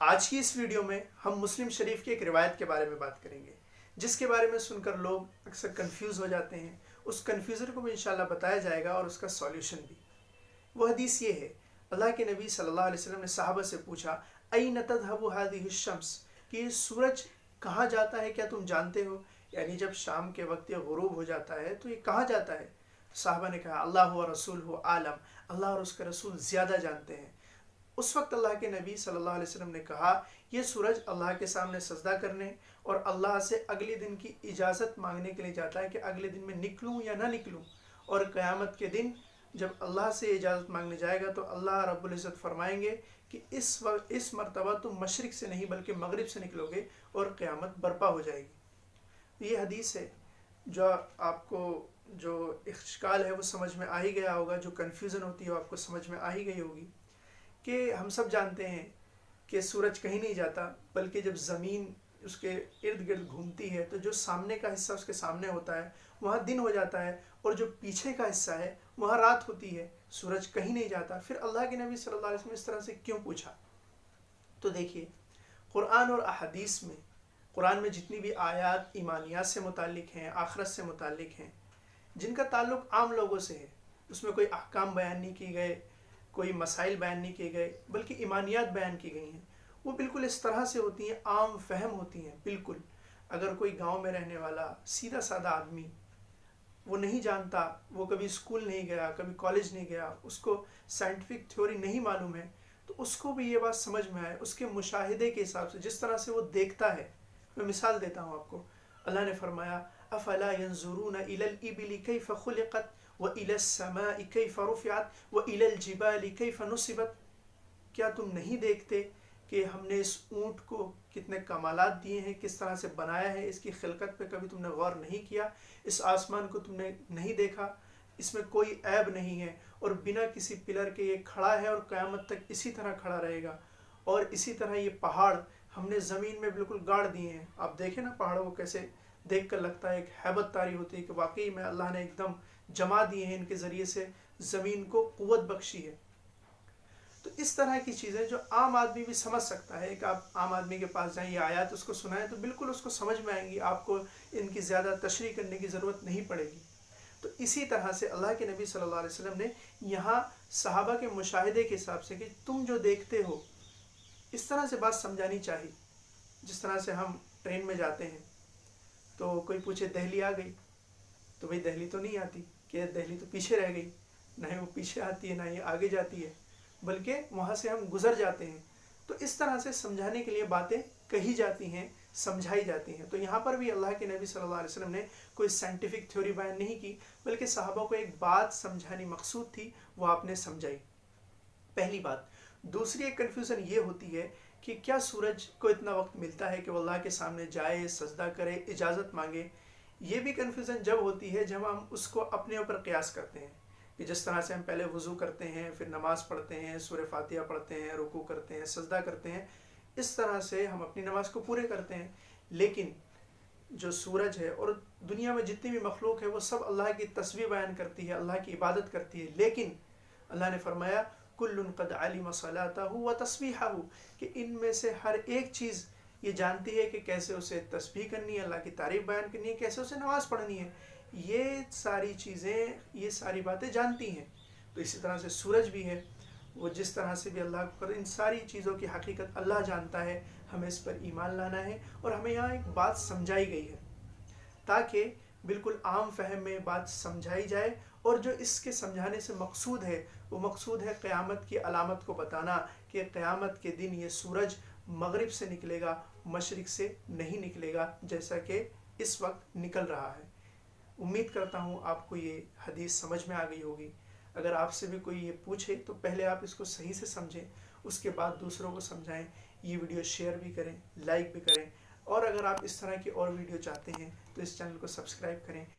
آج کی اس ویڈیو میں ہم مسلم شریف کی ایک روایت کے بارے میں بات کریں گے، جس کے بارے میں سن کر لوگ اکثر کنفیوز ہو جاتے ہیں۔ اس کنفیوژن کو بھی انشاءاللہ بتایا جائے گا اور اس کا سولیوشن بھی۔ وہ حدیث یہ ہے، اللہ کے نبی صلی اللہ علیہ وسلم نے صحابہ سے پوچھا، اَيْنَ تَذْهَبُ هَذِهِ الشَّمْسِ، کہ یہ سورج کہاں جاتا ہے، کیا تم جانتے ہو؟ یعنی جب شام کے وقت یہ غروب ہو جاتا ہے تو یہ کہاں جاتا ہے؟ صحابہ نے کہا، اللہ و رسولہ عالم، اللہ اور اس کا رسول زیادہ جانتے ہیں۔ اس وقت اللہ کے نبی صلی اللہ علیہ وسلم نے کہا، یہ سورج اللہ کے سامنے سجدہ کرنے اور اللہ سے اگلے دن کی اجازت مانگنے کے لیے جاتا ہے کہ اگلے دن میں نکلوں یا نہ نکلوں، اور قیامت کے دن جب اللہ سے اجازت مانگنے جائے گا تو اللہ رب العزت فرمائیں گے کہ اس مرتبہ تم مشرق سے نہیں بلکہ مغرب سے نکلو گے اور قیامت برپا ہو جائے گی۔ یہ حدیث ہے جو آپ کو جو اشکال ہے وہ سمجھ میں آ ہی گیا ہوگا، جو کنفیوژن ہوتی ہے وہ آپ کو سمجھ میں آ ہی گئی ہوگی کہ ہم سب جانتے ہیں کہ سورج کہیں نہیں جاتا، بلکہ جب زمین اس کے ارد گرد گھومتی ہے تو جو سامنے کا حصہ اس کے سامنے ہوتا ہے وہاں دن ہو جاتا ہے، اور جو پیچھے کا حصہ ہے وہاں رات ہوتی ہے، سورج کہیں نہیں جاتا۔ پھر اللہ کے نبی صلی اللہ علیہ وسلم اس طرح سے کیوں پوچھا؟ تو دیکھیے، قرآن اور احادیث میں، قرآن میں جتنی بھی آیات ایمانیات سے متعلق ہیں، آخرت سے متعلق ہیں، جن کا تعلق عام لوگوں سے ہے، اس میں کوئی احکام بیان نہیں کی گئے، کوئی مسائل بیان نہیں کیے گئے، بلکہ ایمانیات بیان کی گئی ہیں۔ وہ بالکل اس طرح سے ہوتی ہیں، عام فہم ہوتی ہیں بالکل۔ اگر کوئی گاؤں میں رہنے والا سیدھا سادہ آدمی، وہ نہیں جانتا، وہ کبھی اسکول نہیں گیا، کبھی کالج نہیں گیا، اس کو سائنٹیفک تھیوری نہیں معلوم ہے، تو اس کو بھی یہ بات سمجھ میں آئے، اس کے مشاہدے کے حساب سے، جس طرح سے وہ دیکھتا ہے۔ میں مثال دیتا ہوں آپ کو۔ اللہ نے فرمایا، افلا ينظرون الى الابل كيف خلقت والى السماء كيف رفعت والى الجبال كيف نصبت، کیا تم نہیں دیکھتے کہ ہم نے اس اونٹ کو کتنے کمالات دیے ہیں، کس طرح سے بنایا ہے، اس کی خلقت پہ کبھی تم نے غور نہیں کیا؟ اس آسمان کو تم نے نہیں دیکھا؟ اس میں کوئی عیب نہیں ہے، اور بنا کسی پلر کے یہ کھڑا ہے اور قیامت تک اسی طرح کھڑا رہے گا۔ اور اسی طرح یہ پہاڑ ہم نے زمین میں بالکل گاڑ دیے ہیں۔ آپ دیکھیں نا پہاڑوں کو کیسے دیکھ کر لگتا ہے، ایک ہیبت طاری ہوتی ہے کہ واقعی میں اللہ نے ایک دم جما دیے ہیں، ان کے ذریعے سے زمین کو قوت بخشی ہے۔ تو اس طرح کی چیزیں جو عام آدمی بھی سمجھ سکتا ہے، کہ آپ عام آدمی کے پاس جائیں، یہ آیات اس کو سنائیں تو بالکل اس کو سمجھ میں آئیں گی، آپ کو ان کی زیادہ تشریح کرنے کی ضرورت نہیں پڑے گی۔ تو اسی طرح سے اللہ کے نبی صلی اللہ علیہ وسلم نے یہاں صحابہ کے مشاہدے کے حساب سے کہ تم جو دیکھتے ہو، اس طرح سے بات سمجھانی چاہیے۔ جس طرح سے ہم ٹرین میں جاتے ہیں تو کوئی پوچھے دہلی آ گئی، تو بھئی دہلی تو نہیں آتی، کہ دہلی تو پیچھے رہ گئی، نہ ہی وہ پیچھے آتی ہے نہ ہی آگے جاتی ہے، بلکہ وہاں سے ہم گزر جاتے ہیں۔ تو اس طرح سے سمجھانے کے لیے باتیں کہی جاتی ہیں، سمجھائی جاتی ہیں۔ تو یہاں پر بھی اللہ کے نبی صلی اللہ علیہ وسلم نے کوئی سائنٹیفک تھیوری بیان نہیں کی، بلکہ صحابہ کو ایک بات سمجھانی مقصود تھی، وہ آپ نے سمجھائی۔ پہلی بات۔ دوسری ایک کنفیوژن یہ ہوتی ہے کہ کیا سورج کو اتنا وقت ملتا ہے کہ وہ اللہ کے سامنے جائے، سجدہ کرے، اجازت مانگے؟ یہ بھی کنفیوژن جب ہوتی ہے جب ہم اس کو اپنے اوپر قیاس کرتے ہیں، کہ جس طرح سے ہم پہلے وضو کرتے ہیں، پھر نماز پڑھتے ہیں، سورہ فاتحہ پڑھتے ہیں، رکوع کرتے ہیں، سجدہ کرتے ہیں، اس طرح سے ہم اپنی نماز کو پورے کرتے ہیں۔ لیکن جو سورج ہے اور دنیا میں جتنی بھی مخلوق ہے وہ سب اللہ کی تسبیح بیان کرتی ہے، اللہ کی عبادت کرتی ہے، لیکن اللہ نے فرمایا کل قد علم صلاتہ و تسبیحہ، کہ ان میں سے ہر ایک چیز یہ جانتی ہے کہ کیسے اسے تسبیح کرنی ہے، اللہ کی تعریف بیان کرنی ہے، کیسے اسے نماز پڑھنی ہے۔ یہ ساری چیزیں، یہ ساری باتیں جانتی ہیں۔ تو اسی طرح سے سورج بھی ہے، وہ جس طرح سے بھی اللہ پر، ان ساری چیزوں کی حقیقت اللہ جانتا ہے، ہمیں اس پر ایمان لانا ہے۔ اور ہمیں یہاں ایک بات سمجھائی گئی ہے تاکہ بالکل عام فہم میں بات سمجھائی جائے، اور جو اس کے سمجھانے سے مقصود ہے وہ مقصود ہے قیامت کی علامت کو بتانا، کہ قیامت کے دن یہ سورج مغرب سے نکلے گا، مشرق سے نہیں نکلے گا، جیسا کہ اس وقت نکل رہا ہے۔ امید کرتا ہوں آپ کو یہ حدیث سمجھ میں آ گئی ہوگی۔ اگر آپ سے بھی کوئی یہ پوچھے تو پہلے آپ اس کو صحیح سے سمجھیں، اس کے بعد دوسروں کو سمجھائیں۔ یہ ویڈیو شیئر بھی کریں، لائک بھی کریں، اور اگر آپ اس طرح کی اور ویڈیو چاہتے ہیں تو اس چینل کو سبسکرائب کریں۔